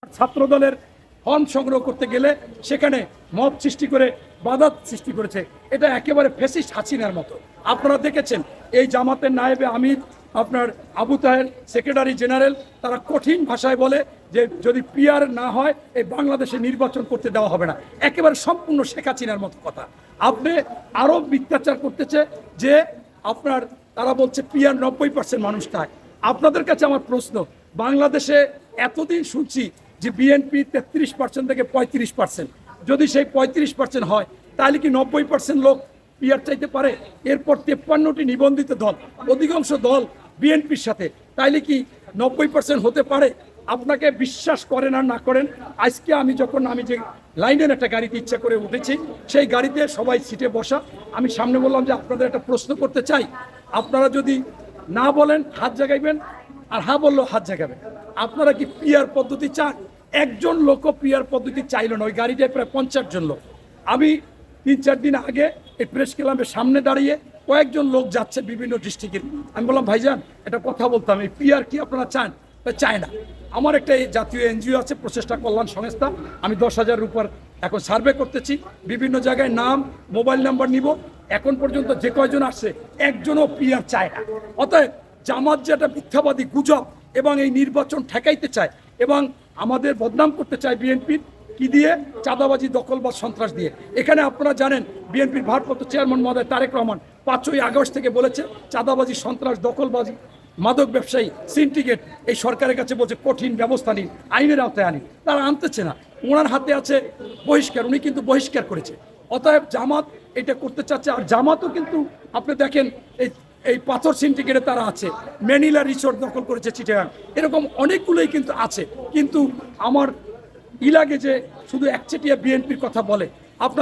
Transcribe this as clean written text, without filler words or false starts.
ছাত্রদলের ফর্ম সংগ্রহ করতে গেলে সেখানে মব সৃষ্টি করে বাধা সৃষ্টি করেছে। এটা একেবারে ফ্যাসিস্ট হাসিনার মতো। আপনারা দেখেছেন এই জামাতের নায়েবে আমির আপনার আবু তাহের সেক্রেটারি জেনারেল তারা কঠিন ভাষায় বলে যে যদি পিআর না হয় এই বাংলাদেশে নির্বাচন করতে দেওয়া হবে না। একেবারে সম্পূর্ণ শেখ হাসিনার মতো কথা। আপনি আরও মিথ্যাচার করতেছে যে আপনার তারা বলছে পিআর 90% মানুষ চায়। আপনাদের কাছে আমার প্রশ্ন, বাংলাদেশে এতদিন শুনছি যে বিএনপি 33% থেকে 35%, যদি সেই 35% হয় তাহলে কি 90% লোক পিআর চাইতে পারে? এরপর 53টি নিবন্ধিত দল, অধিকাংশ দল বিএনপির সাথে, তাইলে কি 90% হতে পারে? আপনাকে বিশ্বাস করেন আর না করেন, আজকে আমি যে লাইনের একটা গাড়িতে ইচ্ছা করে উঠেছি, সেই গাড়িতে সবাই সিটে বসা, আমি সামনে বললাম যে আপনাদের একটা প্রশ্ন করতে চাই, আপনারা যদি না বলেন হাত জাগাইবেন, আর হ্যাঁ বললেও হাত জাগাবেন। আপনারা কি পিআর পদ্ধতি চান? একজন লোকও পিআর পদ্ধতি চাইল না। ওই গাড়িটায় প্রায় 50 জন লোক। আমি 3-4 দিন আগে এই প্রেস ক্লাবের সামনে দাঁড়িয়ে কয়েকজন লোক যাচ্ছে বিভিন্ন ডিস্ট্রিক্টের। আমি বললাম ভাইজান একটা কথা বলতাম, এই পিআর কি আপনারা চান? চায় না। আমার একটা জাতীয় এনজিও আছে, প্রচেষ্টা কল্যাণ সংস্থা, আমি 10,000-এর উপর এখন সার্ভে করতেছি, বিভিন্ন জায়গায় নাম মোবাইল নাম্বার নিব। এখন পর্যন্ত যে কয়জন আসছে একজনও পিআর চায় না। অতএব জামাত যেটা মিথ্যাবাদী গুজব এবং এই নির্বাচন ঠেকাইতে চায় এবং আমাদের বদনাম করতে চায় বিএনপির কি দিয়ে? চাঁদাবাজি, দখলবাজ, সন্ত্রাস দিয়ে। এখানে আপনারা জানেন বিএনপির ভারপ্রাপ্ত চেয়ারম্যান মহোদয় তারেক রহমান 5ই আগস্ট থেকে বলেছে চাঁদাবাজি, সন্ত্রাস, দখলবাজি, মাদক ব্যবসায়ী, সিন্ডিকেট এই সরকারের কাছে বলছে কঠিন ব্যবস্থা নিন, আইনের আওতায় আনি। তারা আনতেছে না, ওনার হাতে আছে বহিষ্কার, উনি কিন্তু বহিষ্কার করেছে। অতএব জামাত এটা করতে চাচ্ছে। আর জামাতও কিন্তু আপনি দেখেন এই পাথর সিন্ডিকেটে তারা আছে, ম্যানিলা রিসোর্ট দখল করেছে চিটাগাং, এরকম অনেকগুলোই কিন্তু আছে। কিন্তু আমার লাগে যে শুধু একচেটিয়া বিএনপির কথা বলে। আপনার